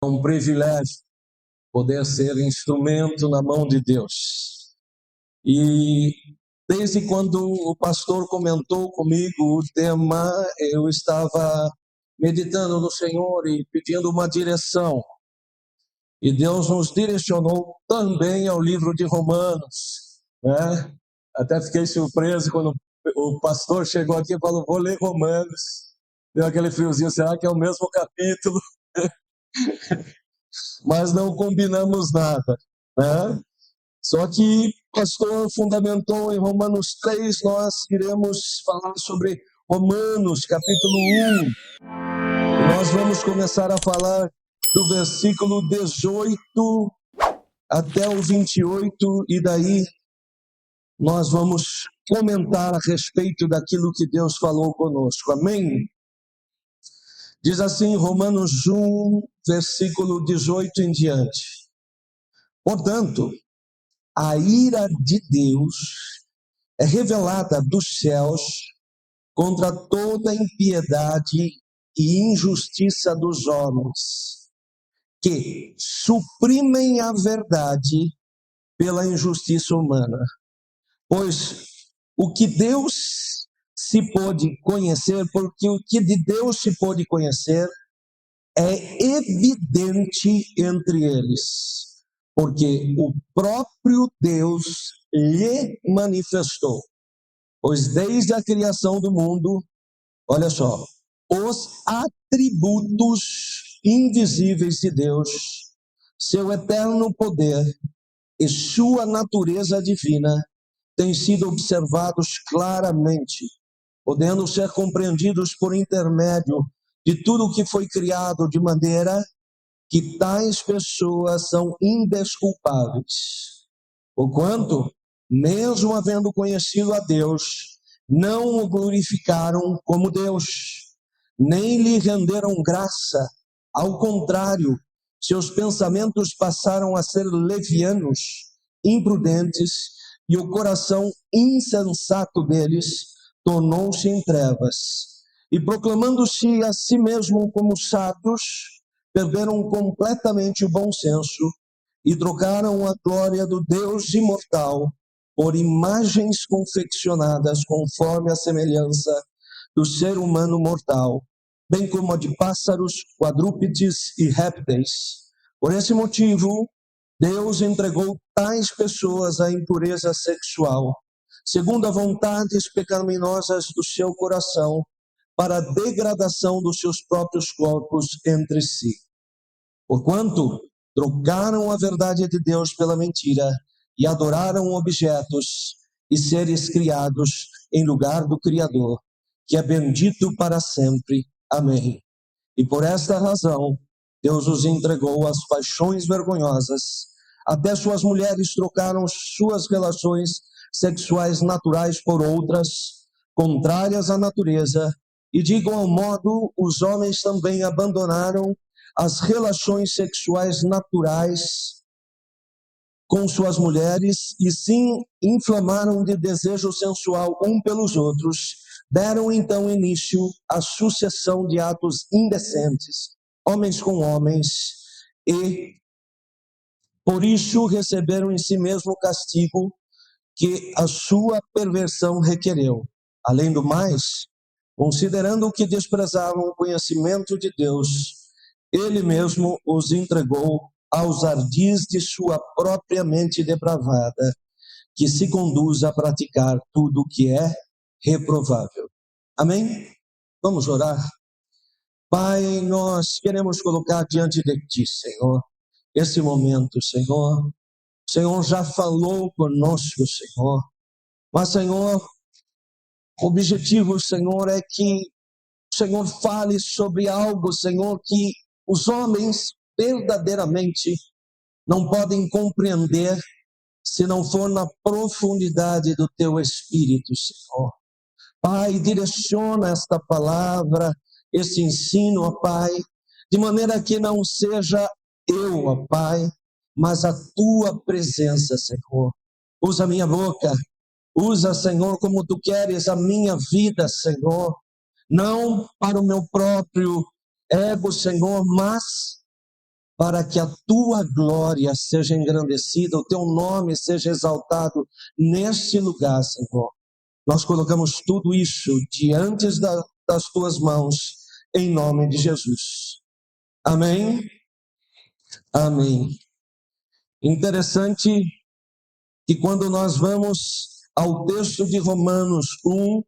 É um privilégio poder ser instrumento na mão de Deus. E desde quando o pastor comentou comigo o tema, eu estava meditando no Senhor e pedindo uma direção. E Deus nos direcionou também ao livro de Romanos, né? Até fiquei surpreso quando o pastor chegou aqui e falou: vou ler Romanos. Deu aquele friozinho, será que é o mesmo capítulo? Mas não combinamos nada, né? Só que o pastor fundamentou em Romanos 3, nós iremos falar sobre Romanos capítulo 1. Nós vamos começar a falar do versículo 18 até o 28, e daí nós vamos comentar a respeito daquilo que Deus falou conosco. Amém? Diz assim, Romanos 1, versículo 18 em diante. Portanto, a ira de Deus é revelada dos céus contra toda impiedade e injustiça dos homens, que suprimem a verdade pela injustiça humana. Pois o que Deus se pôde conhecer, porque o que de Deus se pôde conhecer é evidente entre eles, porque o próprio Deus lhe manifestou. Pois desde a criação do mundo, olha só, os atributos invisíveis de Deus, seu eterno poder e sua natureza divina, têm sido observados claramente, podendo ser compreendidos por intermédio de tudo o que foi criado, de maneira que tais pessoas são indesculpáveis. Porquanto, mesmo havendo conhecido a Deus, não o glorificaram como Deus, nem lhe renderam graça. Ao contrário, seus pensamentos passaram a ser levianos, imprudentes, e o coração insensato deles tornou-se em trevas. E proclamando-se a si mesmo como sábios, perderam completamente o bom senso e trocaram a glória do Deus imortal por imagens confeccionadas conforme a semelhança do ser humano mortal, bem como a de pássaros, quadrúpedes e répteis. Por esse motivo, Deus entregou tais pessoas à impureza sexual, segundo a vontades pecaminosas do seu coração, para a degradação dos seus próprios corpos entre si. Porquanto trocaram a verdade de Deus pela mentira e adoraram objetos e seres criados em lugar do Criador, que é bendito para sempre. Amém. E por esta razão, Deus os entregou às paixões vergonhosas. Até suas mulheres trocaram suas relações sexuais naturais por outras, contrárias à natureza, e de igual modo, os homens também abandonaram as relações sexuais naturais com suas mulheres e se inflamaram de desejo sensual um pelos outros. Deram então início à sucessão de atos indecentes, homens com homens, e por isso receberam em si mesmo o castigo que a sua perversão requereu. Além do mais, considerando que desprezavam o conhecimento de Deus, Ele mesmo os entregou aos ardis de sua própria mente depravada, que se conduz a praticar tudo o que é reprovável. Amém? Vamos orar? Pai, nós queremos colocar diante de Ti, Senhor, esse momento, Senhor. O Senhor já falou conosco, Senhor. Mas, Senhor, o objetivo, Senhor, é que o Senhor fale sobre algo, Senhor, que os homens verdadeiramente não podem compreender se não for na profundidade do Teu Espírito, Senhor. Pai, direciona esta palavra, esse ensino, ó Pai, de maneira que não seja eu, ó Pai, mas a Tua presença, Senhor. Usa a minha boca, usa, Senhor, como Tu queres a minha vida, Senhor. Não para o meu próprio ego, Senhor, mas para que a tua glória seja engrandecida, o teu nome seja exaltado neste lugar, Senhor. Nós colocamos tudo isso diante das tuas mãos, em nome de Jesus. Amém? Amém. Interessante que quando nós vamos ao texto de Romanos 1,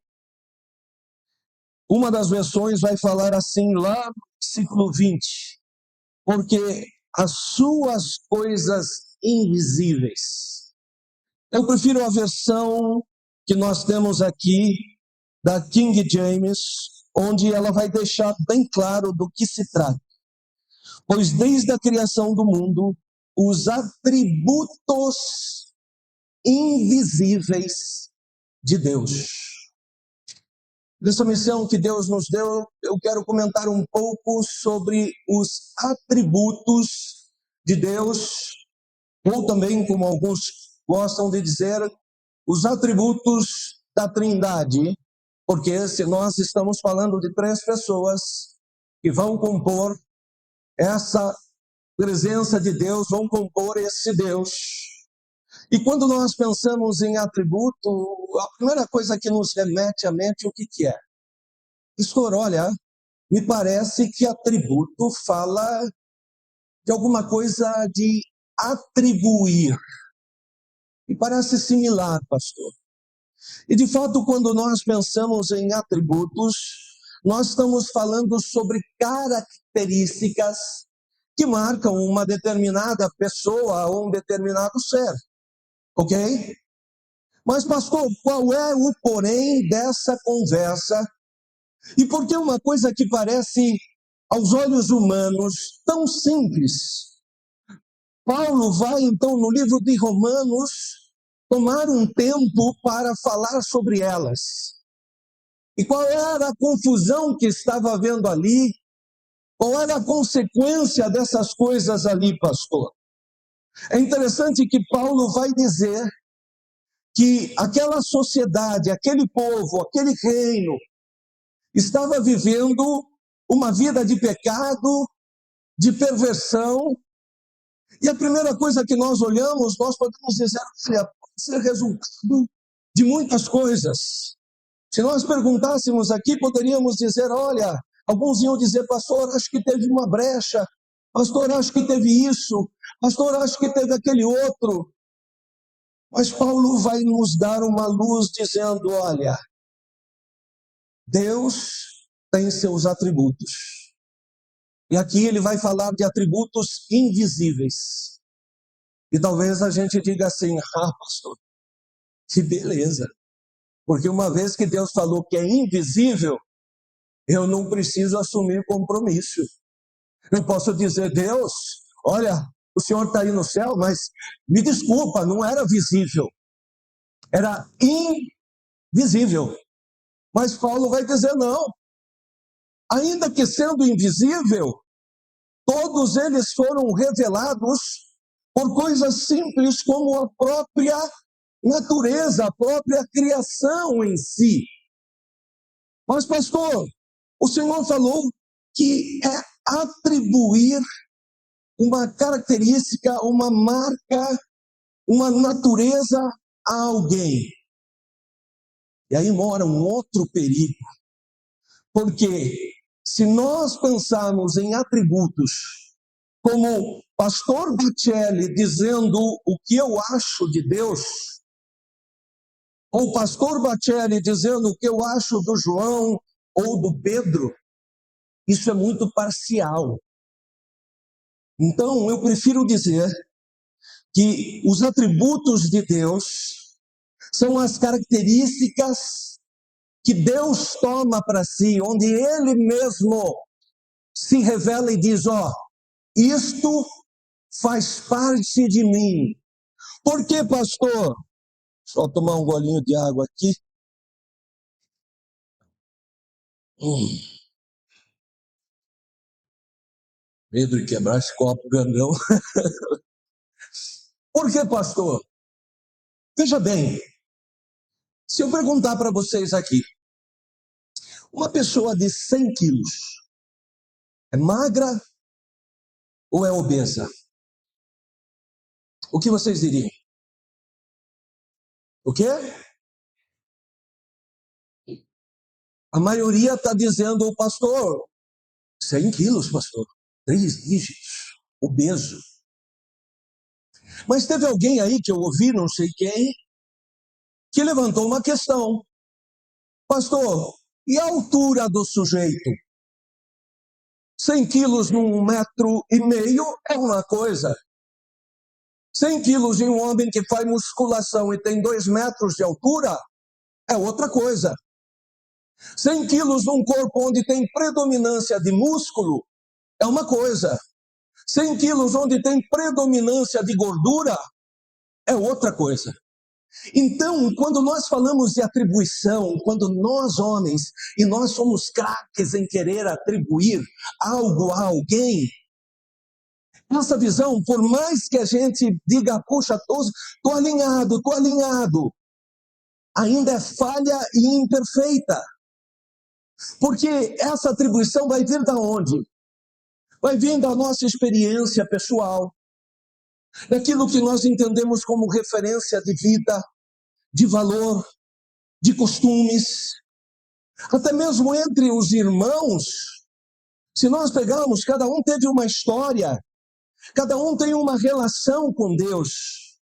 uma das versões vai falar assim lá no versículo 20, porque as suas coisas invisíveis. Eu prefiro a versão que nós temos aqui, da King James, onde ela vai deixar bem claro do que se trata. Pois desde a criação do mundo, os atributos invisíveis de Deus. Nessa missão que Deus nos deu, eu quero comentar um pouco sobre os atributos de Deus, ou também, como alguns gostam de dizer, os atributos da Trindade, porque se nós estamos falando de 3 pessoas que vão compor essa presença de Deus, vão compor esse Deus. E quando nós pensamos em atributo, a primeira coisa que nos remete à mente, o que é? Pastor, olha, me parece que atributo fala de alguma coisa de atribuir. Me parece similar, pastor. E de fato, quando nós pensamos em atributos, nós estamos falando sobre características que marcam uma determinada pessoa ou um determinado ser. Ok? Mas, pastor, qual é o porém dessa conversa? E por que uma coisa que parece, aos olhos humanos, tão simples? Paulo vai, então, no livro de Romanos, tomar um tempo para falar sobre elas. E qual era a confusão que estava havendo ali? Qual era a consequência dessas coisas ali, pastor? É interessante que Paulo vai dizer que aquela sociedade, aquele povo, aquele reino, estava vivendo uma vida de pecado, de perversão. E a primeira coisa que nós olhamos, nós podemos dizer, olha, pode ser resultado de muitas coisas. Se nós perguntássemos aqui, poderíamos dizer, olha, alguns iam dizer, pastor, acho que teve uma brecha, pastor, acho que teve isso, pastor, acho que teve aquele outro. Mas Paulo vai nos dar uma luz dizendo, olha, Deus tem seus atributos. E aqui ele vai falar de atributos invisíveis. E talvez a gente diga assim, pastor, que beleza. Porque uma vez que Deus falou que é invisível, eu não preciso assumir compromisso. Eu posso dizer, Deus, olha, o Senhor está aí no céu, mas me desculpa, não era visível. Era invisível. Mas Paulo vai dizer, não. Ainda que sendo invisível, todos eles foram revelados por coisas simples como a própria natureza, a própria criação em si. Mas, pastor, o Senhor falou que é atribuir uma característica, uma marca, uma natureza a alguém. E aí mora um outro perigo. Porque se nós pensarmos em atributos, como pastor Bacelli dizendo o que eu acho de Deus, ou pastor Bacelli dizendo o que eu acho do João ou do Pedro, isso é muito parcial. Então, eu prefiro dizer que os atributos de Deus são as características que Deus toma para si, onde Ele mesmo se revela e diz, isto faz parte de mim. Por que, pastor? Só tomar um golinho de água aqui. Medo de quebrar esse copo grandão. Por que, pastor? Veja bem, se eu perguntar para vocês aqui, uma pessoa de 100 quilos, é magra ou é obesa? O que vocês diriam? O quê? A maioria está dizendo, o pastor, 100 quilos, pastor, 3 dígitos, obeso. Mas teve alguém aí que eu ouvi, não sei quem, que levantou uma questão. Pastor, e a altura do sujeito? 100 quilos num 1,5 m é uma coisa. 100 quilos em um homem que faz musculação e tem 2 metros de altura é outra coisa. 100 quilos num corpo onde tem predominância de músculo é uma coisa. 100 quilos onde tem predominância de gordura é outra coisa. Então, quando nós falamos de atribuição, quando nós homens, e nós somos craques em querer atribuir algo a alguém, essa visão, por mais que a gente diga, puxa, estou alinhado, ainda é falha e imperfeita. Porque essa atribuição vai vir da onde? Vai vir da nossa experiência pessoal, daquilo que nós entendemos como referência de vida, de valor, de costumes, até mesmo entre os irmãos. Se nós pegarmos, cada um teve uma história, cada um tem uma relação com Deus.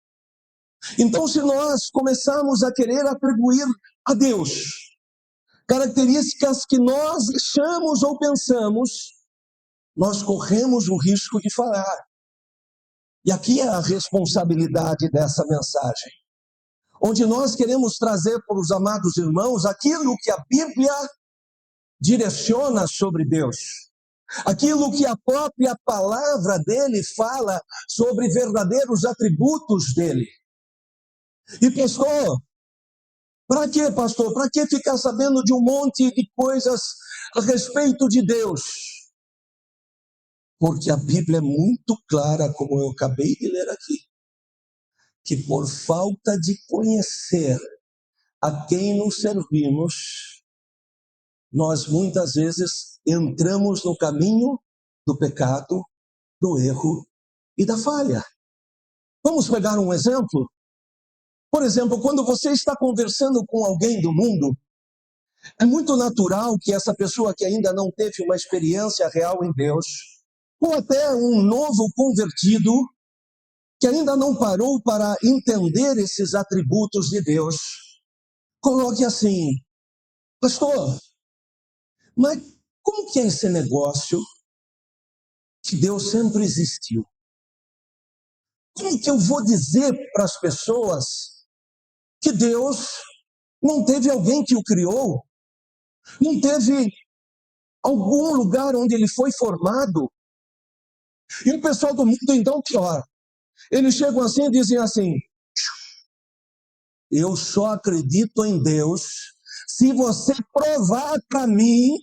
Então, se nós começarmos a querer atribuir a Deus características que nós achamos ou pensamos, nós corremos o risco de falhar. E aqui é a responsabilidade dessa mensagem, onde nós queremos trazer para os amados irmãos aquilo que a Bíblia direciona sobre Deus, aquilo que a própria palavra dele fala sobre verdadeiros atributos dele. E pastor, para quê, pastor? Para que ficar sabendo de um monte de coisas a respeito de Deus? Porque a Bíblia é muito clara, como eu acabei de ler aqui, que por falta de conhecer a quem nos servimos, nós muitas vezes entramos no caminho do pecado, do erro e da falha. Vamos pegar um exemplo? Por exemplo, quando você está conversando com alguém do mundo, é muito natural que essa pessoa que ainda não teve uma experiência real em Deus, ou até um novo convertido, que ainda não parou para entender esses atributos de Deus, coloque assim, pastor, mas como que é esse negócio que Deus sempre existiu? Como que eu vou dizer para as pessoas que Deus não teve alguém que o criou? Não teve algum lugar onde ele foi formado? E o pessoal do mundo, então, pior. Eles chegam assim e dizem assim, eu só acredito em Deus se você provar para mim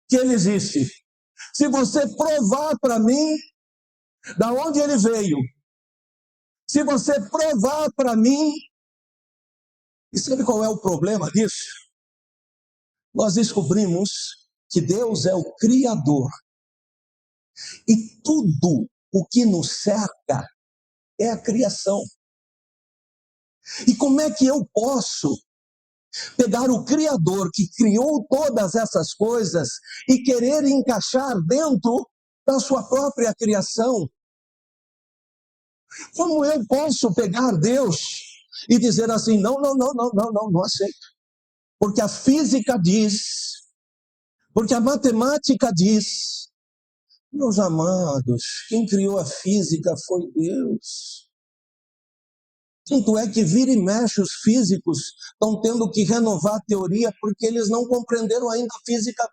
que ele existe. Se você provar para mim da onde ele veio. Se você provar para mim. E sabe qual é o problema disso? Nós descobrimos que Deus é o Criador. E tudo o que nos cerca é a criação. E como é que eu posso pegar o Criador que criou todas essas coisas e querer encaixar dentro da sua própria criação? Como eu posso pegar Deus e dizer assim, não aceito. Porque a física diz, porque a matemática diz, meus amados, quem criou a física foi Deus. Tanto é que vira e mexe os físicos estão tendo que renovar a teoria porque eles não compreenderam ainda a física.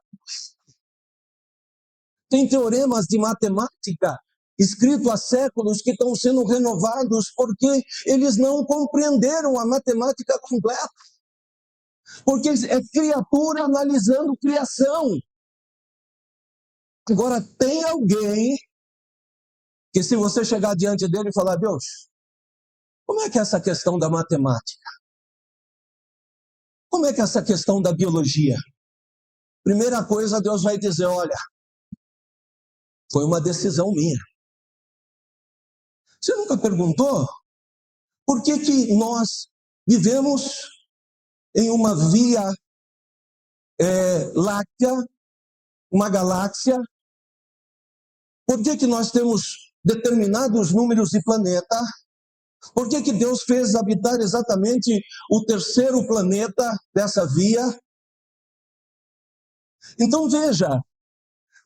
Tem teoremas de matemática escritos há séculos que estão sendo renovados porque eles não compreenderam a matemática completa. Porque é criatura analisando criação. Agora, tem alguém que se você chegar diante dele e falar, Deus, como é que é essa questão da matemática? Como é que é essa questão da biologia? Primeira coisa, Deus vai dizer, olha, Foi uma decisão minha. Você nunca perguntou por que nós vivemos em uma via láctea, uma galáxia? Por que nós temos determinados números de planeta? Por que Deus fez habitar exatamente o terceiro planeta dessa via? Então veja,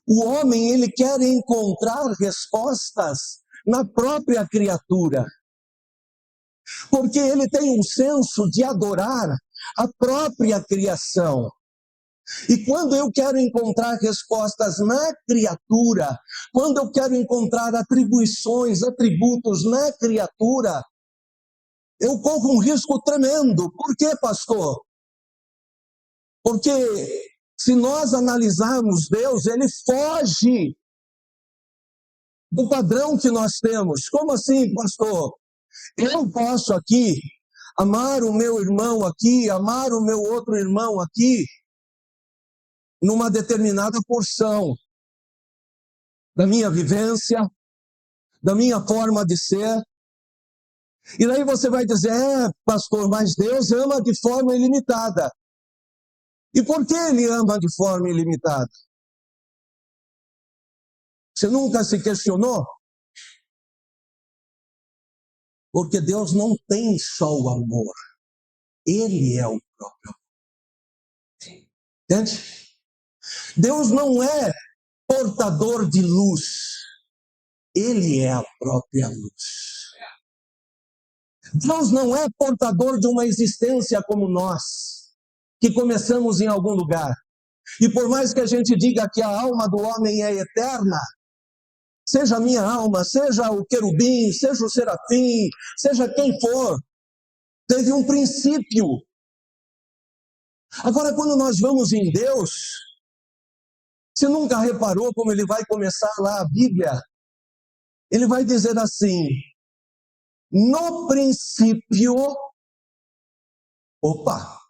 o homem ele quer encontrar respostas na própria criatura, porque ele tem um senso de adorar a própria criação. E quando eu quero encontrar respostas na criatura, quando eu quero encontrar atribuições, atributos na criatura, eu corro um risco tremendo. Por quê, pastor? Porque se nós analisarmos Deus, ele foge do padrão que nós temos. Como assim, pastor? Eu posso aqui amar o meu irmão aqui, amar o meu outro irmão aqui, numa determinada porção da minha vivência, da minha forma de ser. E daí você vai dizer, pastor, mas Deus ama de forma ilimitada. E por que ele ama de forma ilimitada? Você nunca se questionou? Porque Deus não tem só o amor. Ele é o próprio amor. Entende? Deus não é portador de luz. Ele é a própria luz. Deus não é portador de uma existência como nós, que começamos em algum lugar. E por mais que a gente diga que a alma do homem é eterna, seja a minha alma, seja o querubim, seja o serafim, seja quem for, teve um princípio. Agora, quando nós vamos em Deus, você nunca reparou como ele vai começar lá a Bíblia? Ele vai dizer assim, no princípio, opa,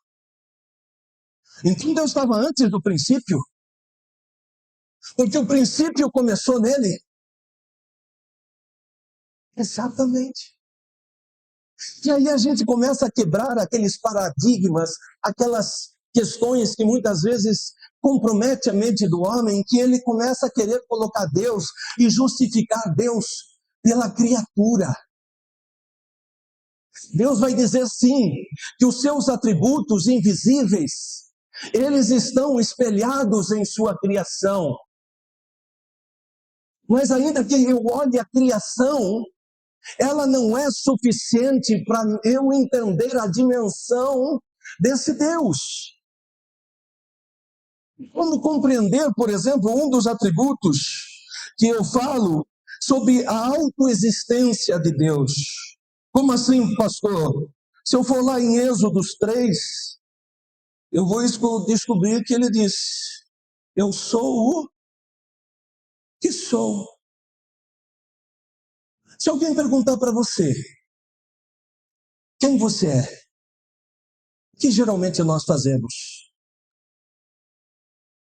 então Deus estava antes do princípio? Porque o princípio começou nele? Exatamente. E aí a gente começa a quebrar aqueles paradigmas, aquelas questões que muitas vezes comprometem a mente do homem, que ele começa a querer colocar Deus e justificar Deus pela criatura. Deus vai dizer sim, que os seus atributos invisíveis, eles estão espelhados em sua criação. Mas ainda que eu olhe a criação, ela não é suficiente para eu entender a dimensão desse Deus. Como compreender, por exemplo, um dos atributos que eu falo sobre a autoexistência de Deus? Como assim, pastor? Se eu for lá em Êxodos 3, eu vou descobrir que ele diz, eu sou o que sou. Se alguém perguntar para você, quem você é? O que geralmente nós fazemos?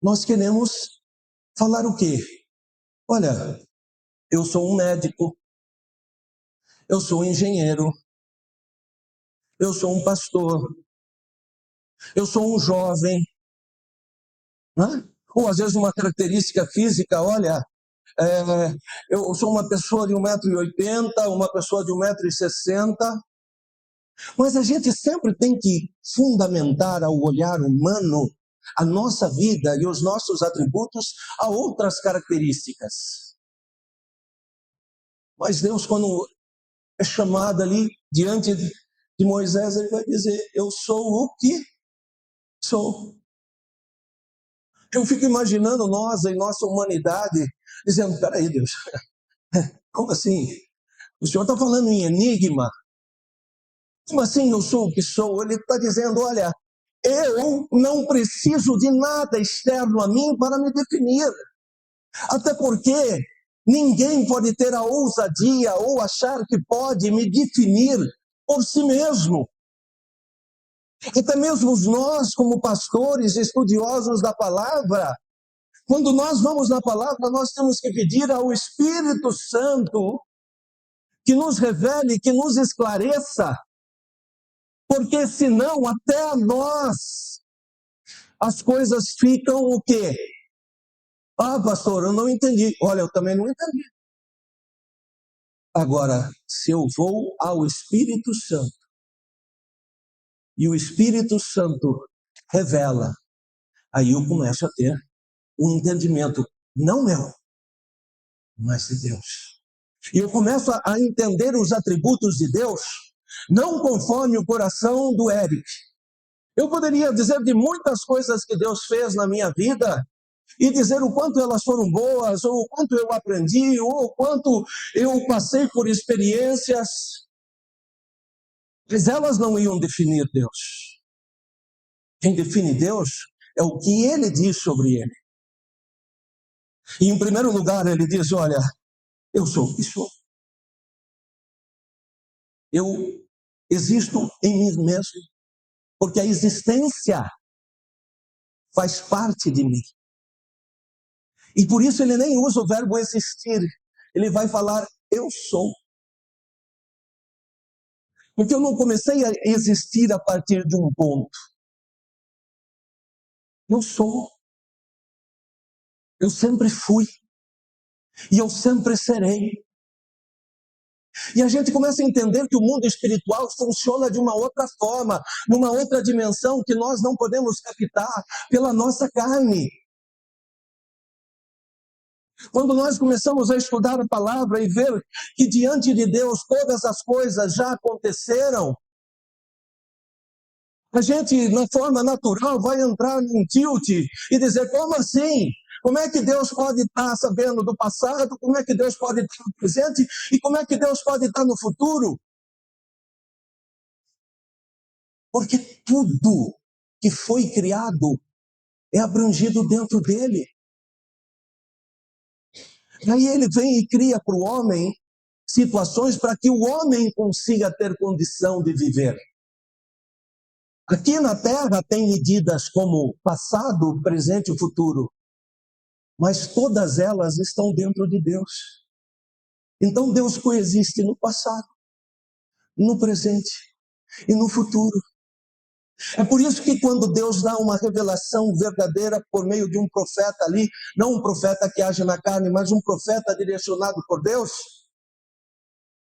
Nós queremos falar o quê? Olha, eu sou um médico, eu sou um engenheiro, eu sou um pastor, eu sou um jovem, né? Ou às vezes uma característica física, olha, eu sou uma pessoa de 1,80 m, uma pessoa de 1,60 m, mas a gente sempre tem que fundamentar ao olhar humano a nossa vida e os nossos atributos a outras características. Mas Deus, quando é chamado ali diante de Moisés, ele vai dizer, eu sou o que sou. Eu fico imaginando nós, em nossa humanidade, dizendo, peraí Deus, como assim? O Senhor está falando em enigma? Como assim eu sou o que sou? Ele está dizendo, olha, eu não preciso de nada externo a mim para me definir. Até porque ninguém pode ter a ousadia ou achar que pode me definir por si mesmo. Até mesmo nós, como pastores estudiosos da palavra, Quando nós vamos na palavra, nós temos que pedir ao Espírito Santo que nos revele, que nos esclareça, porque senão até a nós as coisas ficam o quê? Ah, pastor, eu não entendi. Olha, eu também não entendi. Agora, se eu vou ao Espírito Santo, e o Espírito Santo revela, aí eu começo a ter um entendimento, não meu, mas de Deus. E eu começo a entender os atributos de Deus, não conforme o coração do Eric. Eu poderia dizer de muitas coisas que Deus fez na minha vida, e dizer o quanto elas foram boas, ou o quanto eu aprendi, ou o quanto eu passei por experiências, mas elas não iam definir Deus. Quem define Deus é o que Ele diz sobre Ele. E em primeiro lugar Ele diz, olha, eu sou o que sou. Eu existo em mim mesmo, porque a existência faz parte de mim. E por isso Ele nem usa o verbo existir, Ele vai falar, eu sou. Porque eu não comecei a existir a partir de um ponto. Eu sou. Eu sempre fui. E eu sempre serei. E a gente começa a entender que o mundo espiritual funciona de uma outra forma, numa outra dimensão que nós não podemos captar pela nossa carne. Quando nós começamos a estudar a palavra e ver que diante de Deus todas as coisas já aconteceram, a gente, na forma natural, vai entrar num tilt e dizer, como assim? Como é que Deus pode estar sabendo do passado? Como é que Deus pode estar no presente? E como é que Deus pode estar no futuro? Porque tudo que foi criado é abrangido dentro dele. Aí ele vem e cria para o homem situações para que o homem consiga ter condição de viver. Aqui na Terra tem medidas como passado, presente e futuro, mas todas elas estão dentro de Deus. Então Deus coexiste no passado, no presente e no futuro. É por isso que quando Deus dá uma revelação verdadeira por meio de um profeta ali, não um profeta que age na carne, mas um profeta direcionado por Deus,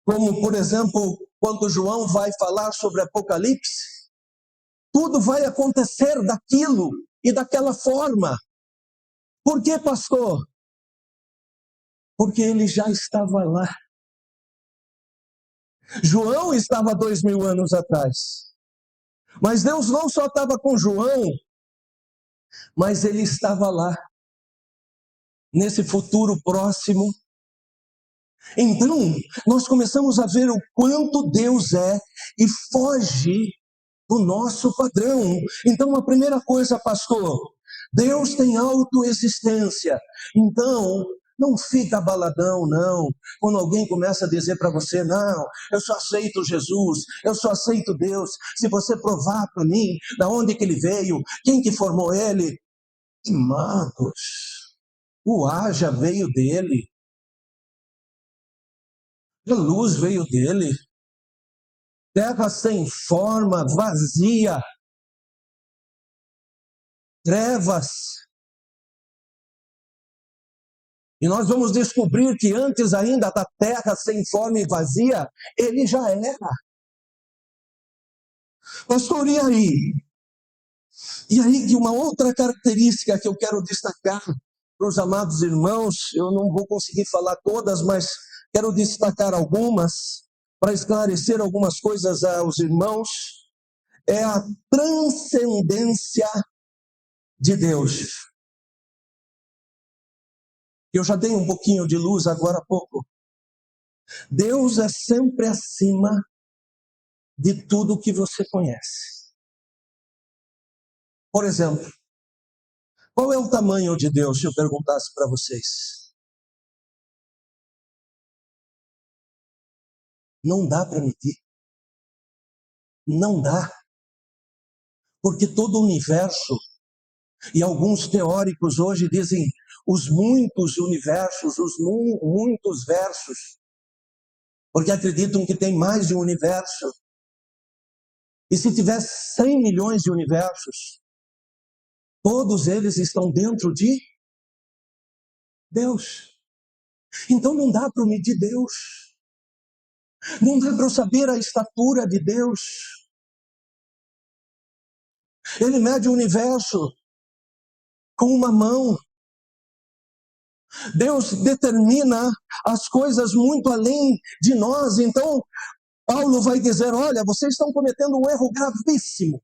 como por exemplo, quando João vai falar sobre Apocalipse, tudo vai acontecer daquilo e daquela forma. Por que, pastor? Porque ele já estava lá. João estava 2000 anos atrás. Mas Deus não só estava com João, mas ele estava lá, nesse futuro próximo. Então, nós começamos a ver o quanto Deus é e foge do nosso padrão. Então, a primeira coisa, pastor, Deus tem autoexistência. Então, não fica baladão, não. Quando alguém começa a dizer para você, não, eu só aceito Jesus, eu só aceito Deus. Se você provar para mim de onde que ele veio, quem que formou ele. Amados, o ar já veio dele. A luz veio dele. Terra sem forma, vazia. Trevas. E nós vamos descobrir que antes ainda da terra sem forma e vazia, ele já era. Pastor, e aí? E aí que uma outra característica que eu quero destacar para os amados irmãos, eu não vou conseguir falar todas, mas quero destacar algumas, para esclarecer algumas coisas aos irmãos, é a transcendência de Deus. Eu já dei um pouquinho de luz agora há pouco. Deus é sempre acima de tudo que você conhece. Por exemplo, qual é o tamanho de Deus, se eu perguntasse para vocês? Não dá para medir. Não dá. Porque todo o universo, e alguns teóricos hoje dizem, os muitos universos, muitos versos, porque acreditam que tem mais de um universo. E se tiver 100 milhões de universos, todos eles estão dentro de Deus. Então não dá para medir Deus. Não dá para eu saber a estatura de Deus. Ele mede o universo com uma mão. Deus determina as coisas muito além de nós. Então, Paulo vai dizer, olha, vocês estão cometendo um erro gravíssimo,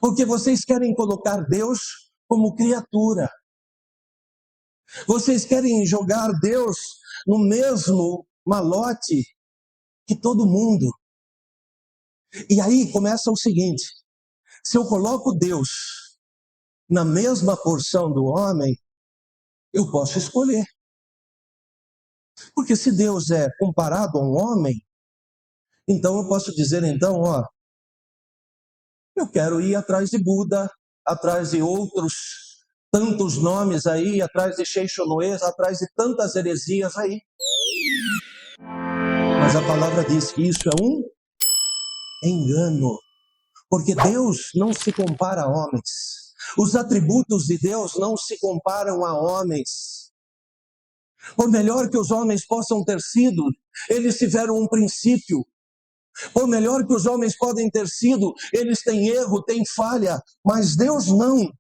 porque vocês querem colocar Deus como criatura. Vocês querem jogar Deus no mesmo malote que todo mundo. E aí começa o seguinte, se eu coloco Deus na mesma porção do homem, eu posso escolher. Porque se Deus é comparado a um homem, então eu posso dizer, então, ó, eu quero ir atrás de Buda, atrás de outros tantos nomes aí, atrás de Sheixonoes, atrás de tantas heresias aí. Mas a palavra diz que isso é um engano, porque Deus não se compara a homens. Os atributos de Deus não se comparam a homens. Por melhor que os homens possam ter sido, eles tiveram um princípio. Por melhor que os homens podem ter sido, eles têm erro, têm falha, mas Deus não.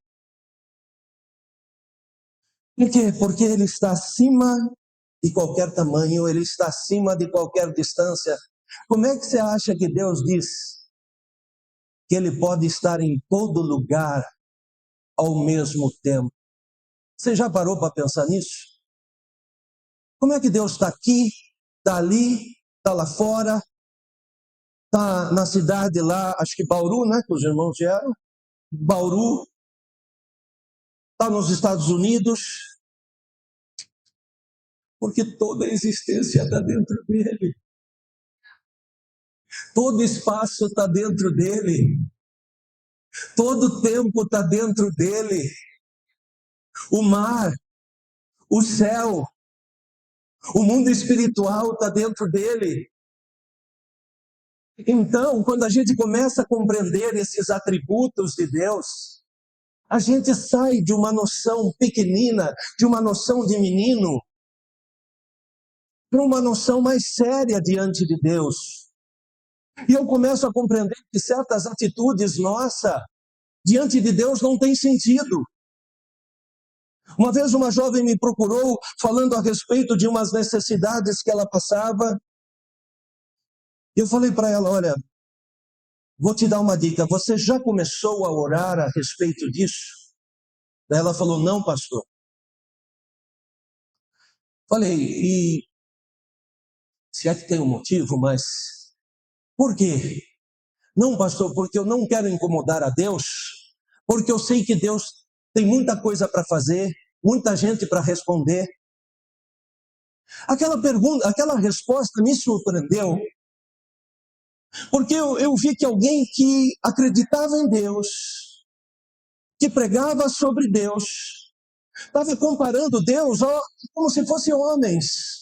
Por quê? Porque Ele está acima de qualquer tamanho, Ele está acima de qualquer distância. Como é que você acha que Deus diz que Ele pode estar em todo lugar ao mesmo tempo? Você já parou para pensar nisso? Como é que Deus está aqui, está ali, está lá fora, está na cidade lá, acho que Bauru, né, que os irmãos vieram, Bauru, está nos Estados Unidos, porque toda a existência está dentro dele. Todo espaço está dentro dele. Todo tempo está dentro dele. O mar, o céu, o mundo espiritual está dentro dele. Então, quando a gente começa a compreender esses atributos de Deus, a gente sai de uma noção pequenina, de uma noção de menino, para uma noção mais séria diante de Deus. E eu começo a compreender que certas atitudes nossas, diante de Deus, não têm sentido. Uma vez uma jovem me procurou, falando a respeito de umas necessidades que ela passava. Eu falei para ela, olha, vou te dar uma dica, você já começou a orar a respeito disso? Daí ela falou, não, pastor. Falei, e se é que tem um motivo, mas por quê? Não, pastor, porque eu não quero incomodar a Deus, porque eu sei que Deus tem muita coisa para fazer, muita gente para responder. Aquela pergunta, aquela resposta me surpreendeu, porque eu vi que alguém que acreditava em Deus, que pregava sobre Deus, estava comparando Deus como se fossem homens.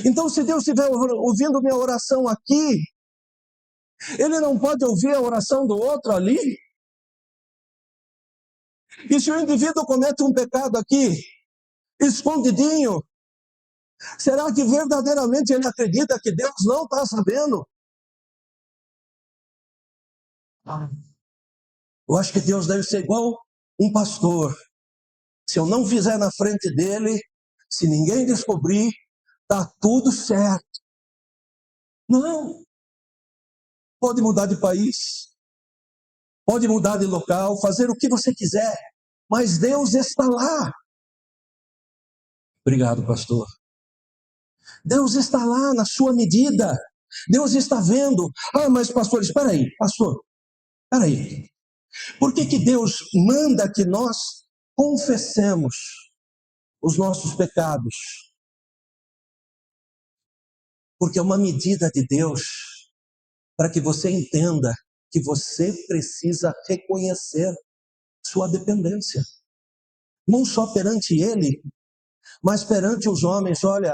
Então, se Deus estiver ouvindo minha oração aqui, Ele não pode ouvir a oração do outro ali? E se o indivíduo comete um pecado aqui, escondidinho, será que verdadeiramente ele acredita que Deus não está sabendo? Eu acho que Deus deve ser igual um pastor. Se eu não fizer na frente dele, se ninguém descobrir, está tudo certo. Não. Pode mudar de país, pode mudar de local, fazer o que você quiser, mas Deus está lá. Obrigado, pastor. Deus está lá na sua medida. Deus está vendo. Ah, mas pastor, espera aí, pastor, espera aí. Por que Deus manda que nós confessemos os nossos pecados? Porque é uma medida de Deus para que você entenda que você precisa reconhecer sua dependência. não só perante ele, mas perante os homens. Olha,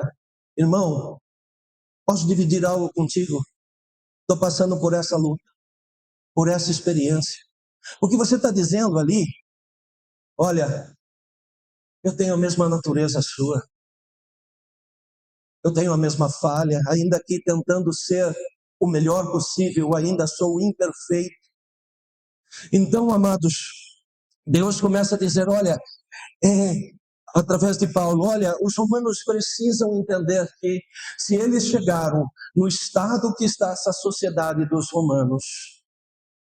irmão, posso dividir algo contigo? Estou passando por essa luta, por essa experiência. O que você está dizendo ali, olha, eu tenho a mesma natureza sua, eu tenho a mesma falha, ainda que tentando ser o melhor possível, ainda sou imperfeito. Então, amados, Deus começa a dizer, olha, através de Paulo, olha, os romanos precisam entender que se eles chegaram no estado que está essa sociedade dos romanos,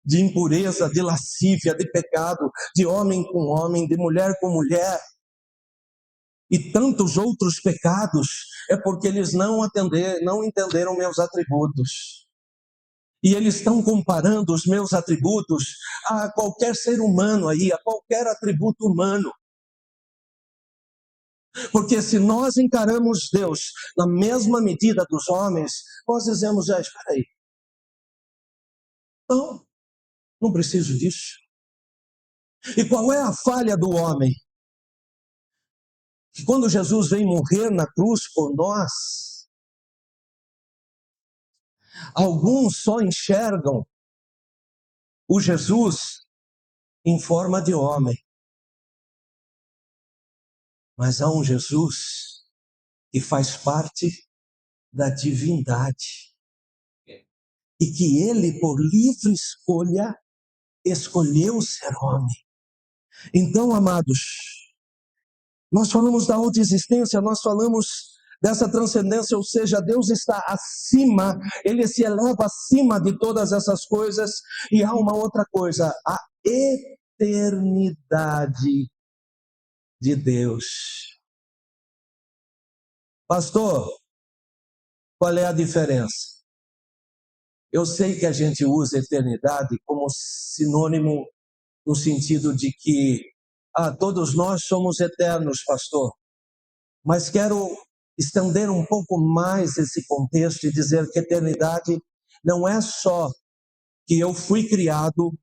de impureza, de lascívia, de pecado, de homem com homem, de mulher com mulher, e tantos outros pecados, é porque eles não entenderam meus atributos. E eles estão comparando os meus atributos a qualquer ser humano aí, a qualquer atributo humano. Porque se nós encaramos Deus na mesma medida dos homens, nós dizemos, espera aí, não preciso disso. E qual é a falha do homem? Que quando Jesus vem morrer na cruz por nós, alguns só enxergam o Jesus em forma de homem. Mas há um Jesus que faz parte da divindade. E que ele, por livre escolha, escolheu ser homem. Então, amados, nós falamos da autoexistência, nós falamos dessa transcendência, ou seja, Deus está acima, ele se eleva acima de todas essas coisas. E há uma outra coisa, a eternidade de Deus. Pastor, qual é a diferença? Eu sei que a gente usa eternidade como sinônimo no sentido de que todos nós somos eternos, pastor. Mas quero estender um pouco mais esse contexto e dizer que eternidade não é só que eu fui criado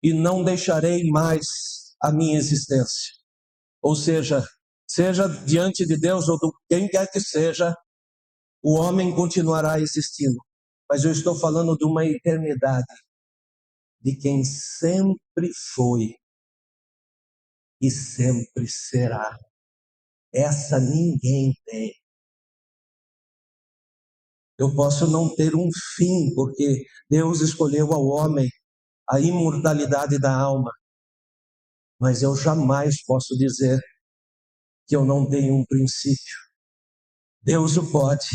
e não deixarei mais a minha existência. Ou seja diante de Deus ou de quem quer que seja, o homem continuará existindo. Mas eu estou falando de uma eternidade de quem sempre foi e sempre será. Essa ninguém tem. Eu posso não ter um fim, porque Deus escolheu ao homem a imortalidade da alma. Mas eu jamais posso dizer que eu não tenho um princípio. Deus o pode.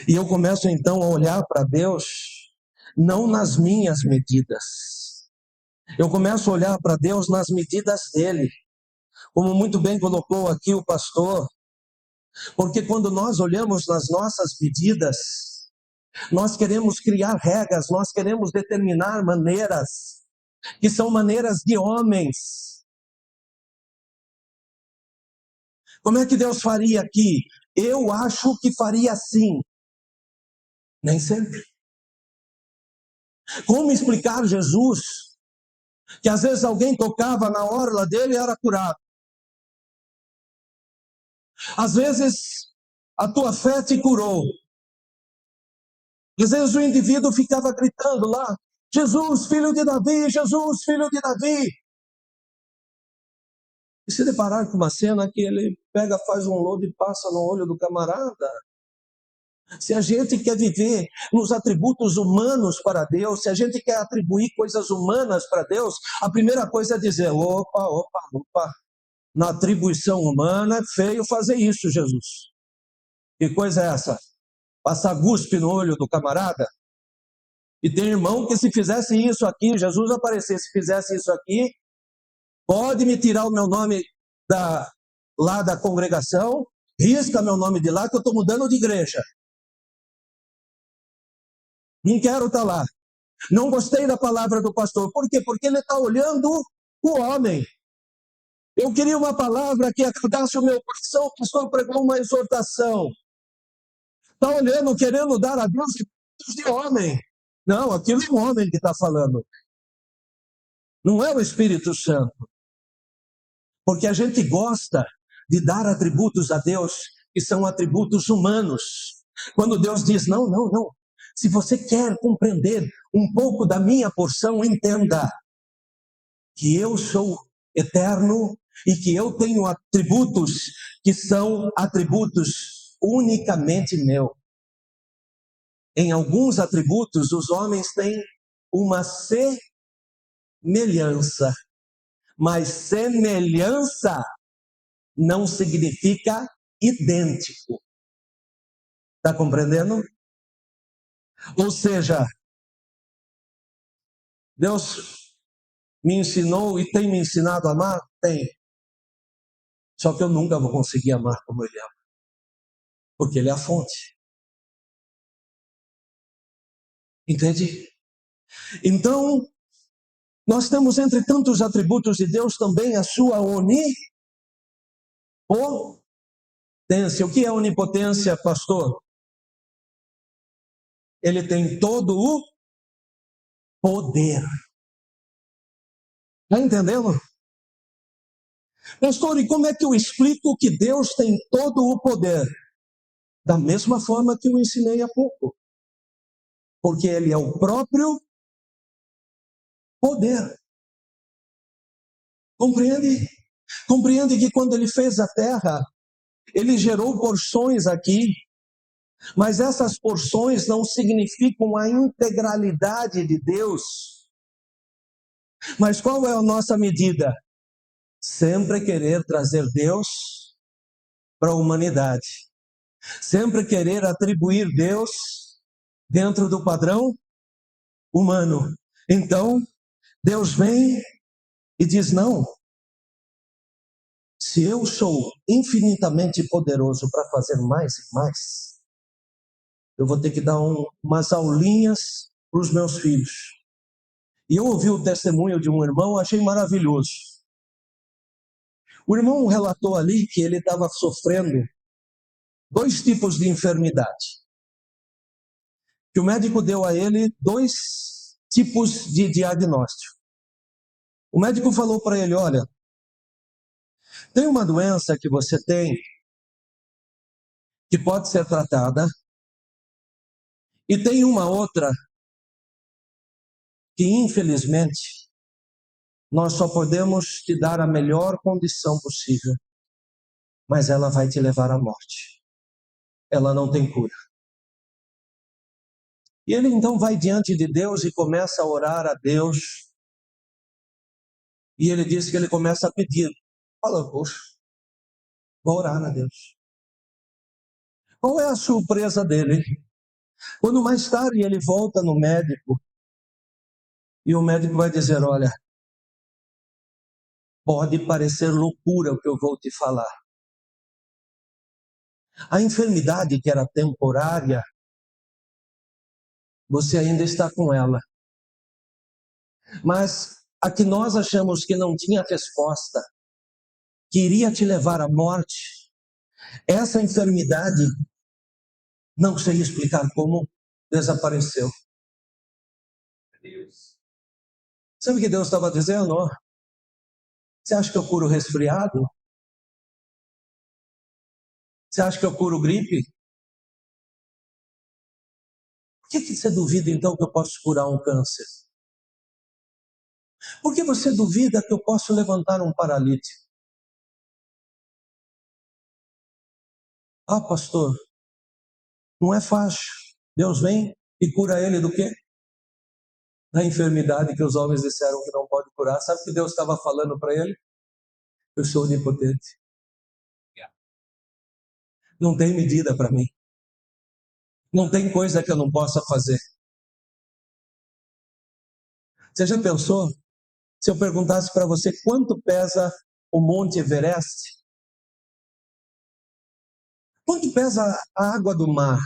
E eu começo então a olhar para Deus, não nas minhas medidas. Eu começo a olhar para Deus nas medidas dele. Como muito bem colocou aqui o pastor, porque quando nós olhamos nas nossas medidas, nós queremos criar regras, nós queremos determinar maneiras, que são maneiras de homens. Como é que Deus faria aqui? Eu acho que faria assim. Nem sempre. Como explicar Jesus, que às vezes alguém tocava na orla dele e era curado? Às vezes a tua fé te curou. Às vezes o indivíduo ficava gritando lá, Jesus, filho de Davi, Jesus, filho de Davi. E se deparar com uma cena que ele pega, faz um lodo e passa no olho do camarada. Se a gente quer viver nos atributos humanos para Deus, se a gente quer atribuir coisas humanas para Deus, a primeira coisa é dizer, opa, na atribuição humana é feio fazer isso, Jesus. Que coisa é essa? Passar guspe no olho do camarada? E tem irmão que se fizesse isso aqui, Jesus aparecesse, fizesse isso aqui, pode me tirar o meu nome lá da congregação, risca meu nome de lá que eu estou mudando de igreja. Não quero estar lá. Não gostei da palavra do pastor. Por quê? Porque ele está olhando o homem. Eu queria uma palavra que agradasse o meu coração. O pastor pregou uma exortação. Está olhando, querendo dar a Deus de homem. Não, aquilo é um homem que está falando. Não é o Espírito Santo. Porque a gente gosta de dar atributos a Deus que são atributos humanos. Quando Deus diz, não, não, não. Se você quer compreender um pouco da minha porção, entenda que eu sou eterno e que eu tenho atributos que são atributos unicamente meu. Em alguns atributos, os homens têm uma semelhança, mas semelhança não significa idêntico. Está compreendendo? Ou seja, Deus me ensinou e tem me ensinado a amar? Tem. Só que eu nunca vou conseguir amar como Ele ama. Porque Ele é a fonte. Entende? Então, nós temos entre tantos atributos de Deus também a sua onipotência. O que é onipotência, pastor? Ele tem todo o poder. Está entendendo? Pastor, e como é que eu explico que Deus tem todo o poder? Da mesma forma que eu ensinei há pouco. Porque Ele é o próprio poder. Compreende? Compreende que quando Ele fez a terra, Ele gerou porções aqui, mas essas porções não significam a integralidade de Deus. Mas qual é a nossa medida? Sempre querer trazer Deus para a humanidade. Sempre querer atribuir Deus dentro do padrão humano. Então, Deus vem e diz, não. Se eu sou infinitamente poderoso para fazer mais e mais, eu vou ter que dar umas aulinhas para os meus filhos. E eu ouvi o testemunho de um irmão, achei maravilhoso. O irmão relatou ali que ele estava sofrendo 2 tipos de enfermidade. Que o médico deu a ele 2 tipos de diagnóstico. O médico falou para ele, olha, tem uma doença que você tem que pode ser tratada e tem uma outra que infelizmente nós só podemos te dar a melhor condição possível, mas ela vai te levar à morte. Ela não tem cura. E ele então vai diante de Deus e começa a orar a Deus. E ele diz que ele começa a pedir. Fala, poxa, vou orar a Deus. Qual é a surpresa dele? Quando mais tarde ele volta no médico, e o médico vai dizer, olha, pode parecer loucura o que eu vou te falar. A enfermidade que era temporária, você ainda está com ela. Mas a que nós achamos que não tinha resposta, que iria te levar à morte, essa enfermidade, não sei explicar como, desapareceu. Sabe o que Deus estava dizendo? Você acha que eu curo resfriado? Você acha que eu curo gripe? Por que você duvida então que eu posso curar um câncer? Por que você duvida que eu posso levantar um paralítico? Ah, pastor, não é fácil. Deus vem e cura ele do quê? Da enfermidade que os homens disseram que não pode curar. Sabe o que Deus estava falando para ele? Eu sou onipotente. Não tem medida para mim. Não tem coisa que eu não possa fazer. Você já pensou? Se eu perguntasse para você quanto pesa o Monte Everest? Quanto pesa a água do mar?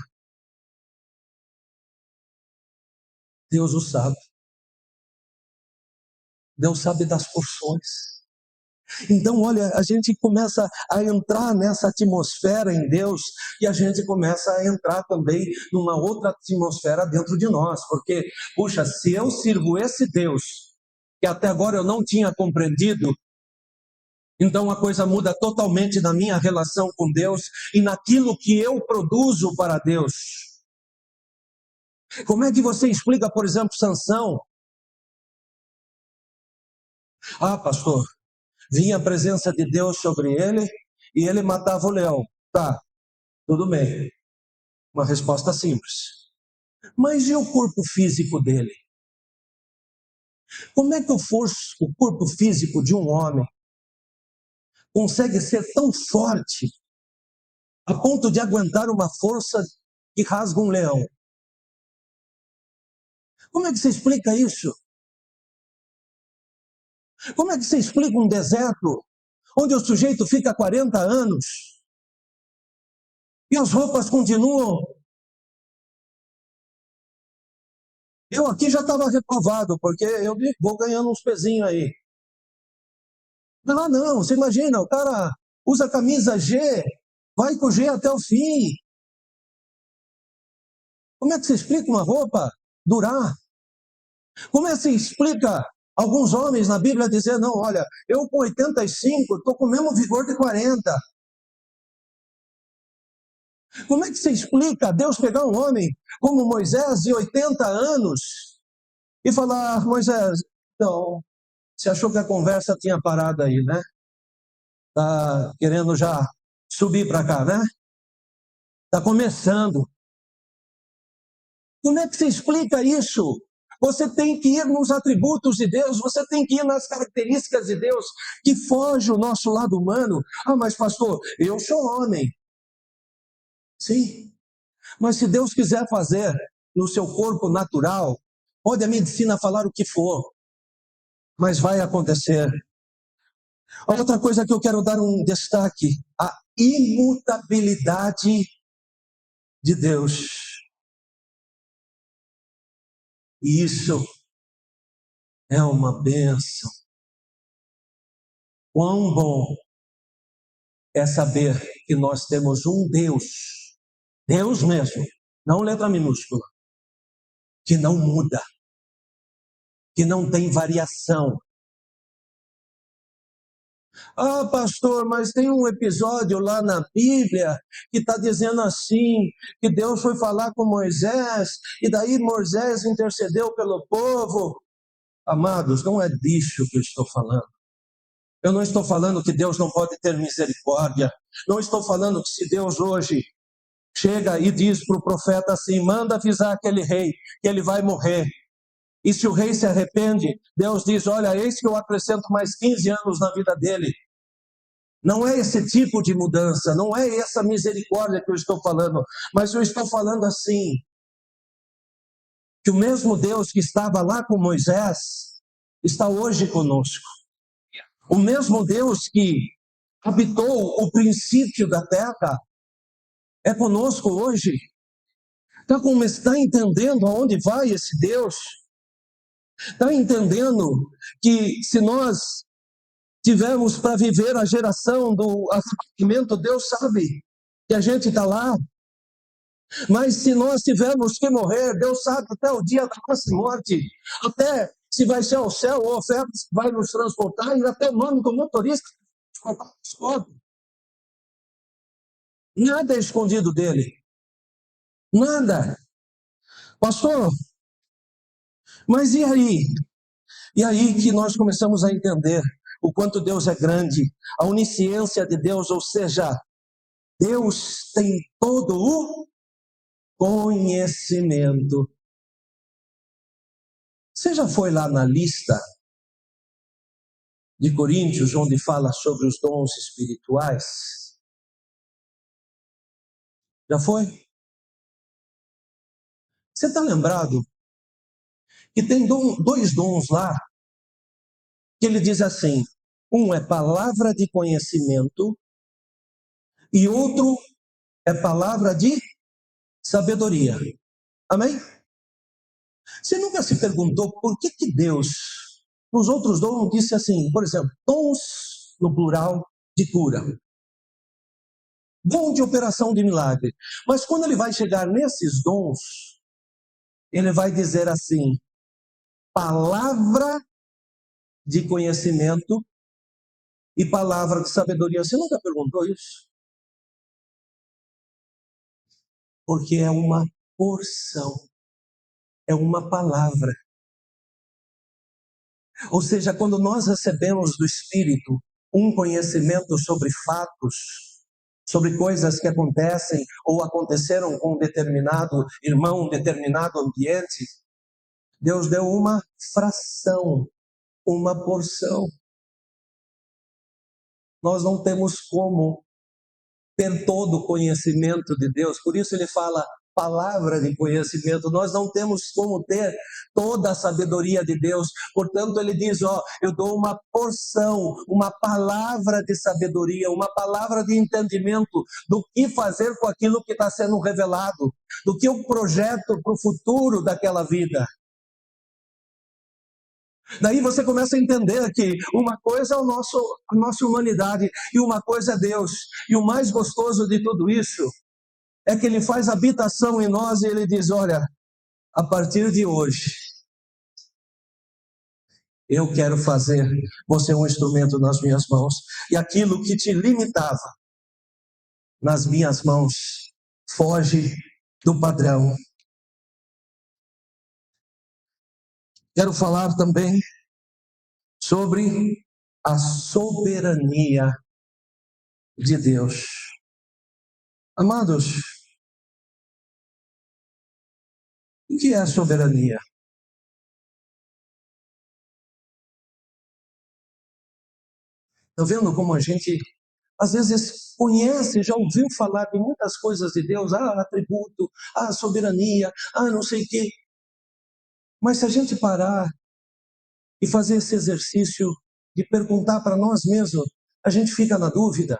Deus o sabe. Deus sabe das porções. Então, olha, a gente começa a entrar nessa atmosfera em Deus e a gente começa a entrar também numa outra atmosfera dentro de nós. Porque, puxa, se eu sirvo esse Deus, que até agora eu não tinha compreendido, Então a coisa muda totalmente na minha relação com Deus e naquilo que eu produzo para Deus. Como é que você explica, por exemplo, Sansão? Ah, pastor, vinha a presença de Deus sobre ele e ele matava o leão. Tá, tudo bem. Uma resposta simples. Mas e o corpo físico dele? Como é que o corpo físico de um homem consegue ser tão forte a ponto de aguentar uma força que rasga um leão? Como é que você explica isso? Como é que você explica um deserto onde o sujeito fica 40 anos e as roupas continuam? Eu aqui já estava reprovado, porque eu vou ganhando uns pezinhos aí. Lá não, você imagina, o cara usa camisa G, vai com G até o fim. Como é que você explica uma roupa durar? Como é que você explica alguns homens na Bíblia dizer, não, olha, eu com 85 estou com o mesmo vigor de 40. Como é que você explica Deus pegar um homem como Moisés de 80 anos e falar, Moisés, então, você achou que a conversa tinha parado aí, né? Tá querendo já subir para cá, né? Tá começando. Como é que você explica isso? Você tem que ir nos atributos de Deus, você tem que ir nas características de Deus que foge o nosso lado humano. Ah, mas pastor, eu sou homem. Sim, mas se Deus quiser fazer no seu corpo natural, pode a medicina falar o que for, mas vai acontecer. Outra coisa que eu quero dar um destaque, a imutabilidade de Deus. E isso é uma bênção. Quão bom é saber que nós temos um Deus, Deus mesmo, não letra minúscula, que não muda, que não tem variação. Ah, pastor, mas tem um episódio lá na Bíblia que está dizendo assim, que Deus foi falar com Moisés, e daí Moisés intercedeu pelo povo. Amados, não é disso que eu estou falando. Eu não estou falando que Deus não pode ter misericórdia. Não estou falando que se Deus hoje chega e diz para o profeta assim, manda avisar aquele rei que ele vai morrer. E se o rei se arrepende, Deus diz, olha, eis que eu acrescento mais 15 anos na vida dele. Não é esse tipo de mudança, não é essa misericórdia que eu estou falando, mas eu estou falando assim, que o mesmo Deus que estava lá com Moisés, está hoje conosco. O mesmo Deus que habitou o princípio da terra, é conosco hoje. Está entendendo aonde vai esse Deus? Está entendendo que se nós tivermos para viver a geração do arrependimento, Deus sabe que a gente está lá. Mas se nós tivermos que morrer, Deus sabe até o dia da nossa morte, até se vai ser ao céu ou ofertas que vai nos transportar, e até o nome do motorista descobre. Nada é escondido dele. Nada. Pastor, mas e aí? E aí que nós começamos a entender o quanto Deus é grande, a onisciência de Deus, ou seja, Deus tem todo o conhecimento. Você já foi lá na lista de Coríntios, onde fala sobre os dons espirituais? Já foi? Você está lembrado que tem dois dons lá, que ele diz assim, um é palavra de conhecimento e outro é palavra de sabedoria. Amém? Você nunca se perguntou por que Deus, nos outros dons, disse assim, por exemplo, dons no plural de cura, dom de operação de milagre. Mas quando ele vai chegar nesses dons, ele vai dizer assim, palavra de conhecimento e palavra de sabedoria. Você nunca perguntou isso? Porque é uma porção, é uma palavra. Ou seja, quando nós recebemos do Espírito um conhecimento sobre fatos, sobre coisas que acontecem ou aconteceram com um determinado irmão, um determinado ambiente, Deus deu uma fração, uma porção. Nós não temos como ter todo o conhecimento de Deus, por isso ele fala palavra de conhecimento. Nós não temos como ter toda a sabedoria de Deus, portanto ele diz, eu dou uma porção, uma palavra de sabedoria, uma palavra de entendimento do que fazer com aquilo que está sendo revelado, do que eu projeto para o futuro daquela vida. Daí você começa a entender que uma coisa é a nossa humanidade e uma coisa é Deus. E o mais gostoso de tudo isso é que Ele faz habitação em nós e Ele diz, olha, a partir de hoje, eu quero fazer você um instrumento nas minhas mãos. E aquilo que te limitava nas minhas mãos, foge do padrão. Quero falar também sobre a soberania de Deus. Amados, o que é a soberania? Está vendo como a gente, às vezes, conhece, já ouviu falar de muitas coisas de Deus, atributo, soberania, não sei o quê. Mas se a gente parar e fazer esse exercício de perguntar para nós mesmos, a gente fica na dúvida.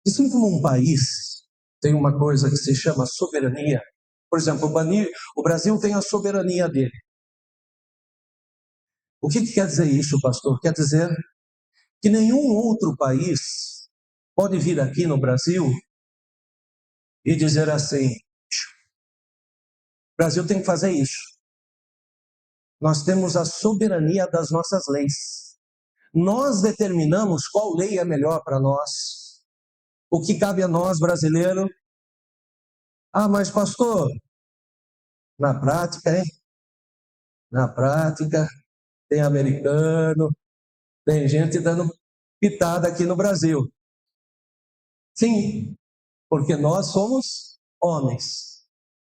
Assim como um país tem uma coisa que se chama soberania, por exemplo, o Brasil tem a soberania dele. O que quer dizer isso, pastor? Quer dizer que nenhum outro país pode vir aqui no Brasil e dizer assim, o Brasil tem que fazer isso. Nós temos a soberania das nossas leis. Nós determinamos qual lei é melhor para nós. O que cabe a nós, brasileiro. Mas pastor, na prática, hein? Na prática, tem americano, tem gente dando pitada aqui no Brasil. Sim, porque nós somos homens.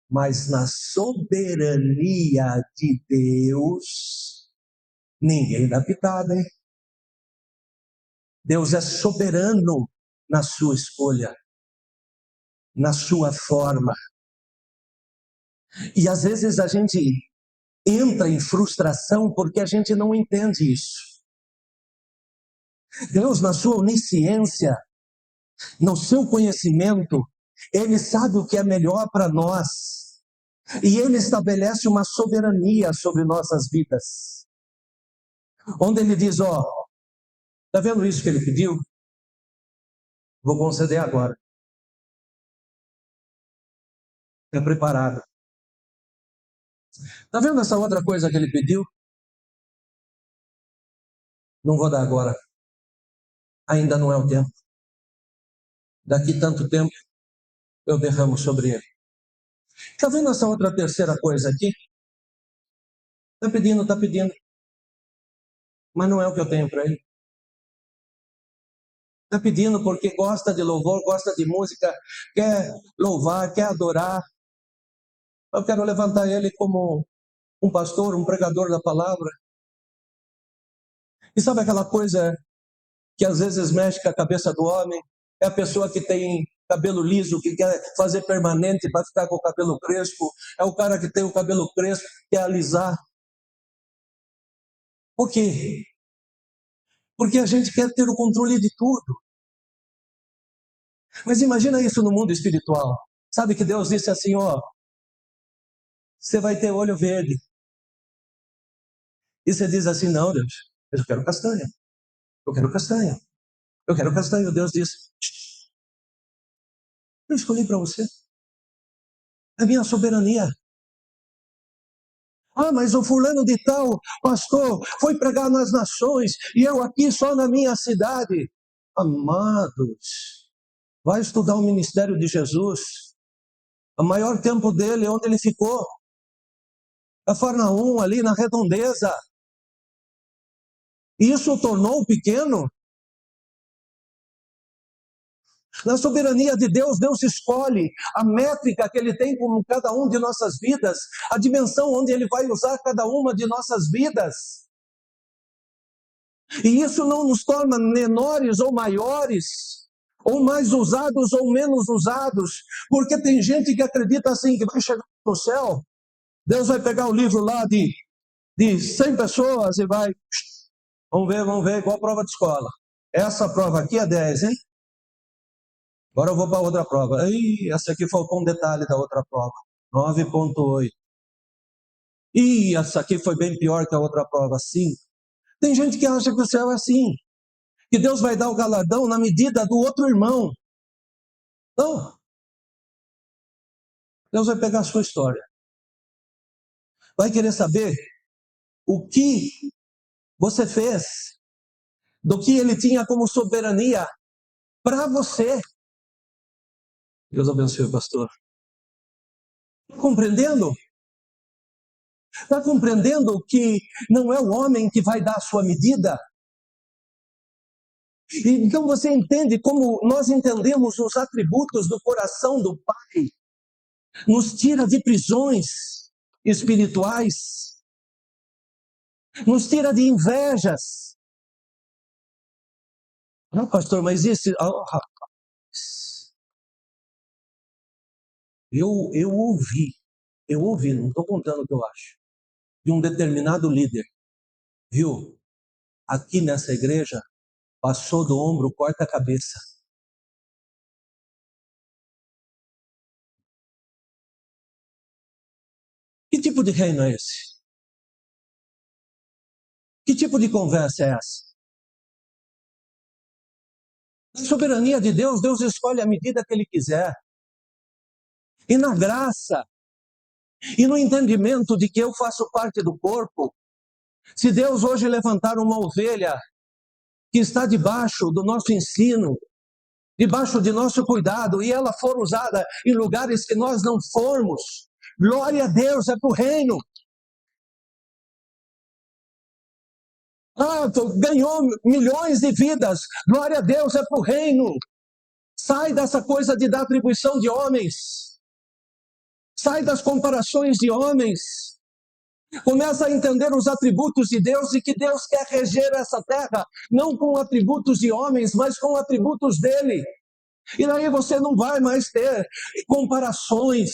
Mas na soberania de Deus, ninguém dá pitada, hein? Deus é soberano na sua escolha, na sua forma. E às vezes a gente entra em frustração porque a gente não entende isso. Deus, na sua onisciência, no seu conhecimento, Ele sabe o que é melhor para nós. E Ele estabelece uma soberania sobre nossas vidas. Onde Ele diz, está vendo isso que Ele pediu? Vou conceder agora. Está preparado. Está vendo essa outra coisa que Ele pediu? Não vou dar agora. Ainda não é o tempo. Daqui tanto tempo, eu derramo sobre Ele. Está vendo essa outra terceira coisa aqui? Está pedindo. Mas não é o que eu tenho para Ele. Está pedindo porque gosta de louvor, gosta de música, quer louvar, quer adorar. Eu quero levantar ele como um pastor, um pregador da palavra. E sabe aquela coisa que às vezes mexe com a cabeça do homem? É a pessoa que tem cabelo liso, que quer fazer permanente para ficar com o cabelo crespo. É o cara que tem o cabelo crespo, que quer alisar. Por quê? Porque a gente quer ter o controle de tudo. Mas imagina isso no mundo espiritual. Sabe que Deus disse assim, você vai ter olho verde. E você diz assim, não, Deus, eu quero castanha. Eu quero castanha. Eu quero castanha. Deus diz, eu escolhi para você. É minha soberania. Ah, mas o fulano de tal, pastor, foi pregar nas nações e eu aqui só na minha cidade. Amados, vai estudar o ministério de Jesus. O maior tempo dele, onde ele ficou? Cafarnaum, ali na redondeza. Isso o tornou pequeno? Na soberania de Deus, Deus escolhe a métrica que Ele tem com cada um de nossas vidas, a dimensão onde Ele vai usar cada uma de nossas vidas. E isso não nos torna menores ou maiores, ou mais usados ou menos usados, porque tem gente que acredita assim, que vai chegar no céu, Deus vai pegar o livro lá de 100 pessoas e vai, vamos ver, igual a prova de escola. Essa prova aqui é 10, hein? Agora eu vou para outra prova. Ih, essa aqui faltou um detalhe da outra prova. 9,8. Ih, essa aqui foi bem pior que a outra prova. 5. Tem gente que acha que o céu é assim. Que Deus vai dar o galardão na medida do outro irmão. Não. Deus vai pegar a sua história. Vai querer saber o que você fez, do que Ele tinha como soberania para você. Deus abençoe, pastor. Está compreendendo? Está compreendendo que não é o homem que vai dar a sua medida? Então você entende como nós entendemos os atributos do coração do Pai, nos tira de prisões espirituais, nos tira de invejas. Não, pastor, mas esse. Oh, rapaz, eu ouvi, não estou contando o que eu acho, de um determinado líder, viu? Aqui nessa igreja, passou do ombro, corta a cabeça. Que tipo de reino é esse? Que tipo de conversa é essa? Na soberania de Deus, Deus escolhe a medida que Ele quiser. E na graça, e no entendimento de que eu faço parte do corpo, se Deus hoje levantar uma ovelha que está debaixo do nosso ensino, debaixo de nosso cuidado, e ela for usada em lugares que nós não formos, glória a Deus, é para o reino. Ah, ganhou milhões de vidas, glória a Deus, é para o reino. Sai dessa coisa de dar atribuição de homens, sai das comparações de homens. Começa a entender os atributos de Deus e que Deus quer reger essa terra, não com atributos de homens, mas com atributos dele. E daí você não vai mais ter comparações,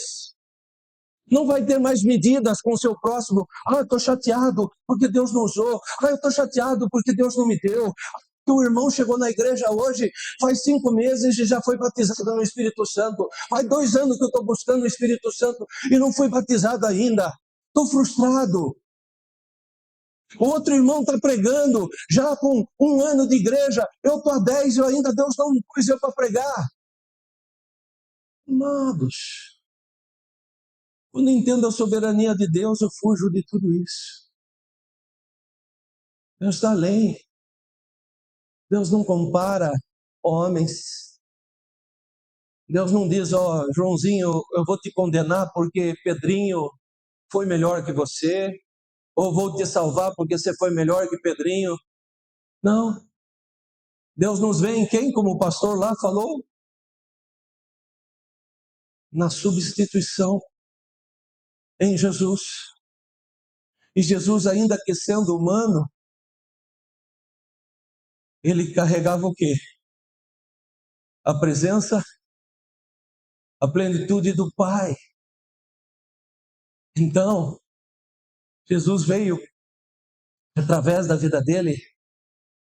não vai ter mais medidas com o seu próximo. Ah, eu estou chateado porque Deus não usou. Ah, eu estou chateado porque Deus não me deu. Que o irmão chegou na igreja hoje, faz 5 meses e já foi batizado no Espírito Santo. Faz 2 anos que eu estou buscando o Espírito Santo e não fui batizado ainda. Estou frustrado. Outro irmão está pregando, já com 1 ano de igreja, eu estou há 10 e ainda Deus não me pôs eu para pregar. Amados, quando entendo a soberania de Deus, eu fujo de tudo isso. Deus está além. Deus não compara homens. Deus não diz, ó, Joãozinho, eu vou te condenar porque Pedrinho foi melhor que você, ou vou te salvar porque você foi melhor que Pedrinho. Não. Deus nos vê em quem, como o pastor lá falou? Na substituição em Jesus. E Jesus, ainda que sendo humano, ele carregava o quê? A presença, a plenitude do Pai. Então, Jesus veio, através da vida dele,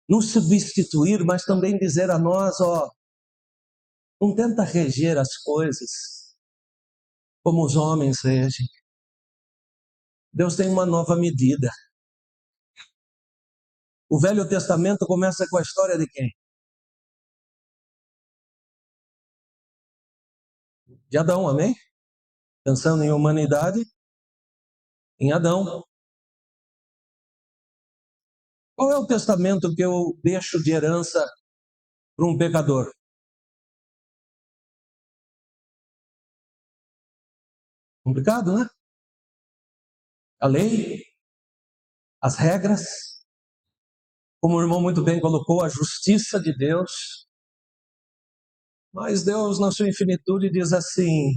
nos substituir, mas também dizer a nós, ó, não tenta reger as coisas como os homens regem. Deus tem uma nova medida. O Velho Testamento começa com a história de quem? De Adão, amém? Pensando em humanidade, em Adão. Qual é o testamento que eu deixo de herança para um pecador? Complicado, né? A lei, as regras, como o irmão muito bem colocou, a justiça de Deus. Mas Deus, na sua infinitude, diz assim: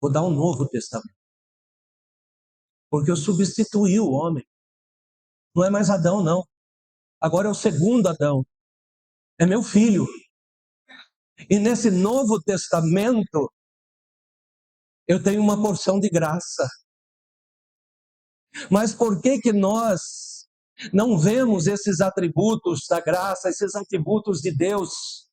vou dar um novo testamento. Porque eu substituí o homem. Não é mais Adão, não. Agora é o segundo Adão. É meu filho. E nesse novo testamento, eu tenho uma porção de graça. Mas por que que nós não vemos esses atributos da graça, esses atributos de Deus,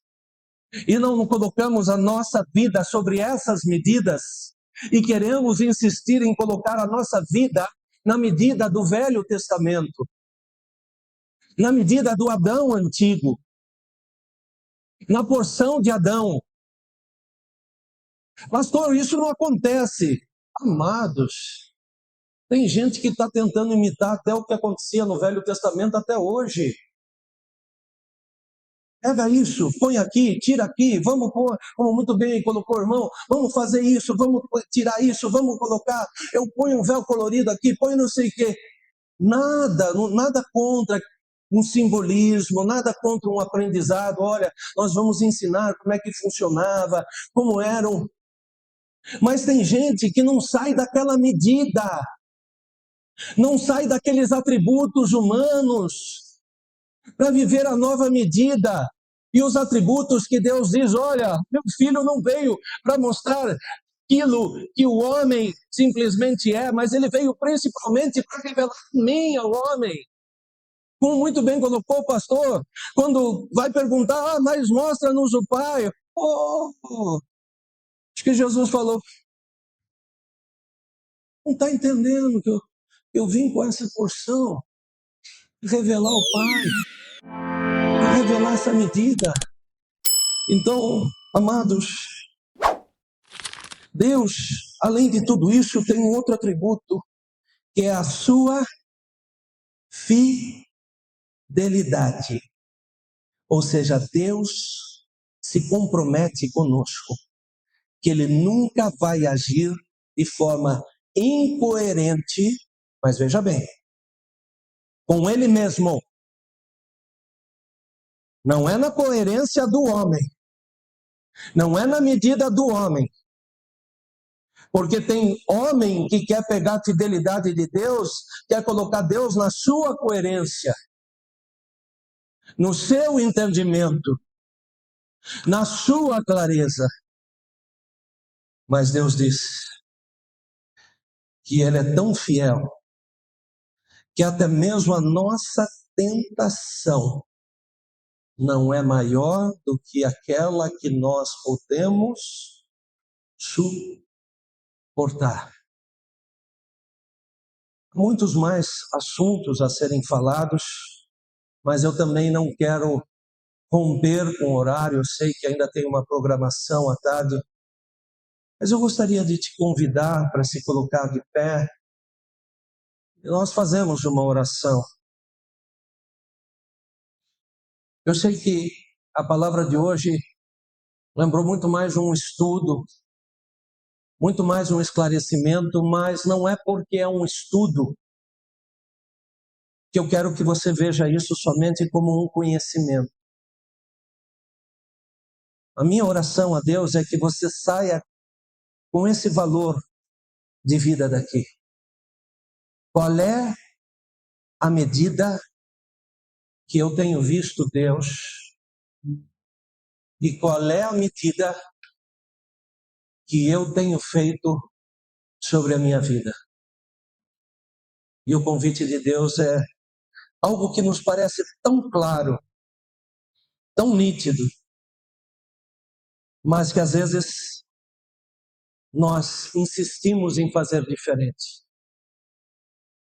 e não colocamos a nossa vida sobre essas medidas, e queremos insistir em colocar a nossa vida na medida do Velho Testamento, na medida do Adão antigo, na porção de Adão? Pastor, isso não acontece. Amados, tem gente que está tentando imitar até o que acontecia no Velho Testamento até hoje. Pega isso, põe aqui, tira aqui, vamos pôr, como muito bem colocou o irmão, vamos fazer isso, vamos tirar isso, vamos colocar, eu ponho um véu colorido aqui, põe não sei o quê. Nada contra um simbolismo, nada contra um aprendizado. Olha, nós vamos ensinar como é que funcionava, como eram. Mas tem gente que não sai daquela medida, não sai daqueles atributos humanos para viver a nova medida. E os atributos que Deus diz: olha, meu filho não veio para mostrar aquilo que o homem simplesmente é, mas ele veio principalmente para revelar a mim, ao homem. Como muito bem colocou o pastor, quando vai perguntar, mas mostra-nos o Pai. Acho que Jesus falou: não está entendendo que eu vim com essa porção, revelar o Pai, revelar essa medida. Então, amados, Deus, além de tudo isso, tem um outro atributo, que é a sua fidelidade. Ou seja, Deus se compromete conosco, que Ele nunca vai agir de forma incoerente, mas veja bem, com Ele mesmo. Não é na coerência do homem, não é na medida do homem. Porque tem homem que quer pegar a fidelidade de Deus, quer colocar Deus na sua coerência, no seu entendimento, na sua clareza. Mas Deus diz que Ele é tão fiel, que até mesmo a nossa tentação não é maior do que aquela que nós podemos suportar. Muitos mais assuntos a serem falados, mas eu também não quero romper com o horário. Eu sei que ainda tem uma programação à tarde, mas eu gostaria de te convidar para se colocar de pé. E nós fazemos uma oração. Eu sei que a palavra de hoje lembrou muito mais um estudo, muito mais um esclarecimento, mas não é porque é um estudo que eu quero que você veja isso somente como um conhecimento. A minha oração a Deus é que você saia com esse valor de vida daqui. Qual é a medida que eu tenho visto Deus e qual é a medida que eu tenho feito sobre a minha vida? E o convite de Deus é algo que nos parece tão claro, tão nítido, mas que às vezes nós insistimos em fazer diferente.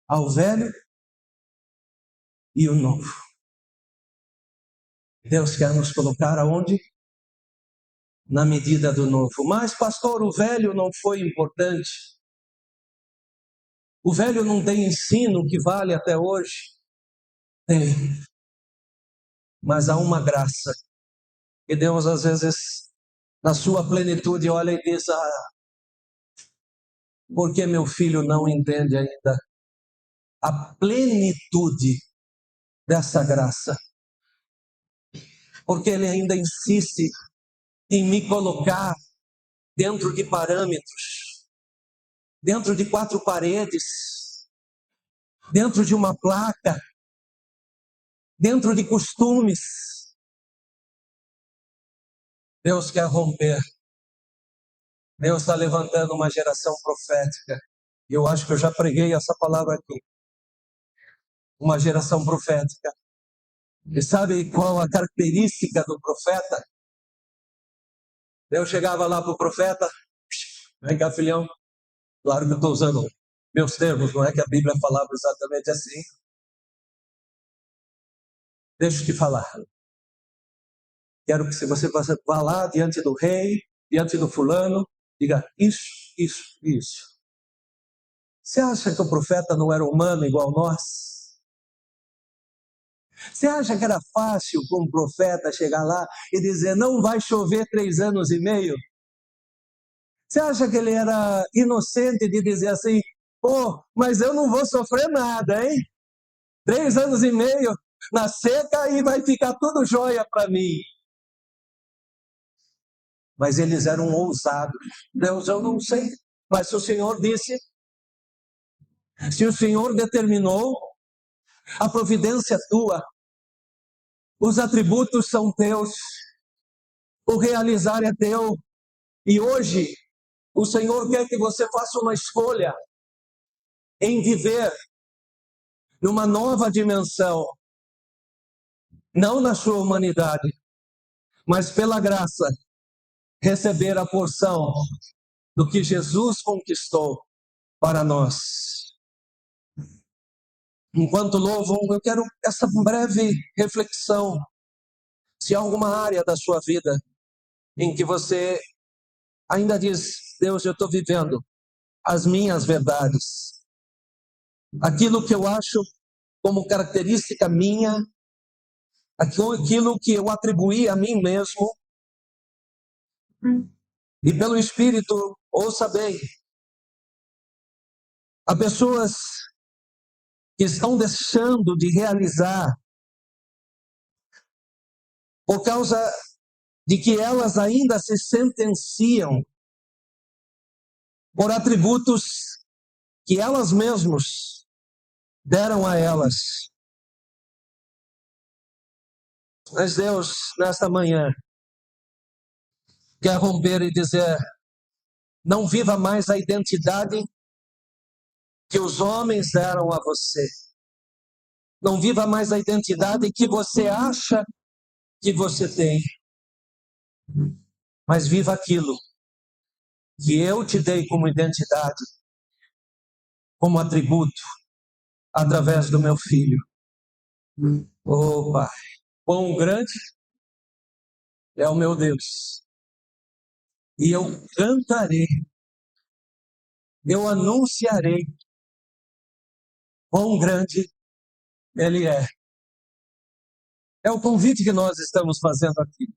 Ao velho e o novo. Deus quer nos colocar aonde? Na medida do novo. Mas, pastor, o velho não foi importante. O velho não tem ensino que vale até hoje? Tem. Mas há uma graça. E Deus, às vezes, na sua plenitude, olha e diz: por que meu filho não entende ainda a plenitude dessa graça? Porque ele ainda insiste em me colocar dentro de parâmetros, dentro de quatro paredes, dentro de uma placa, dentro de costumes. Deus quer romper. Deus está levantando uma geração profética. Eu acho que eu já preguei essa palavra aqui. Uma geração profética. E sabe qual a característica do profeta? Eu chegava lá para o profeta: vem cá, filhão. Claro que eu estou usando meus termos, não é que a Bíblia falava exatamente assim. Deixa eu te falar. Quero que você vá lá diante do rei, diante do fulano, diga isso, isso, isso. Você acha que o profeta não era humano igual nós? Você acha que era fácil para um profeta chegar lá e dizer: não vai chover 3 anos e meio? Você acha que ele era inocente de dizer assim: pô, mas eu não vou sofrer nada, hein? 3 anos e meio na seca e vai ficar tudo jóia para mim. Mas eles eram ousados. Deus, eu não sei. Mas se o Senhor disse, se o Senhor determinou, a providência é tua, os atributos são teus, o realizar é teu. E hoje, o Senhor quer que você faça uma escolha em viver numa nova dimensão, não na sua humanidade, mas pela graça, receber a porção do que Jesus conquistou para nós. Enquanto louvam, eu quero essa breve reflexão. Se há alguma área da sua vida em que você ainda diz: Deus, eu estou vivendo as minhas verdades, aquilo que eu acho como característica minha, aquilo que eu atribuí a mim mesmo, e pelo Espírito, ouça bem, há pessoas que estão deixando de realizar por causa de que elas ainda se sentenciam por atributos que elas mesmas deram a elas. Mas Deus, nesta manhã, quer romper e dizer: não viva mais a identidade que os homens deram a você. Não viva mais a identidade que você acha que você tem. Mas viva aquilo que eu te dei como identidade, como atributo, através do meu filho. Oh, Pai, quão grande é o meu Deus. E eu cantarei, eu anunciarei quão grande Ele é. É o convite que nós estamos fazendo aqui.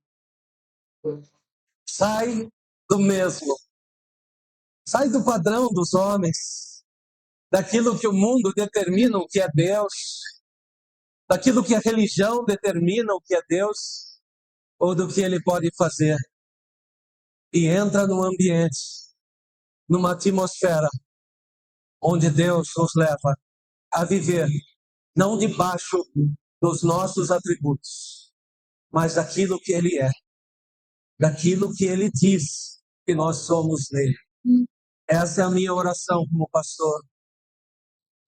Sai do mesmo. Sai do padrão dos homens, daquilo que o mundo determina o que é Deus, daquilo que a religião determina o que é Deus, ou do que Ele pode fazer. E entra num ambiente, numa atmosfera, onde Deus nos leva a viver, não debaixo dos nossos atributos, mas daquilo que Ele é, daquilo que Ele diz que nós somos nele. Essa é a minha oração como pastor,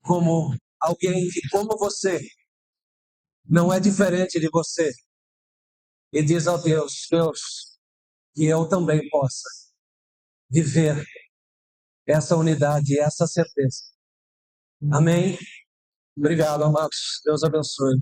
como alguém que, como você, não é diferente de você, e diz a Deus: Deus, que eu também possa viver essa unidade, essa certeza. Amém? Obrigado, amados. Deus abençoe.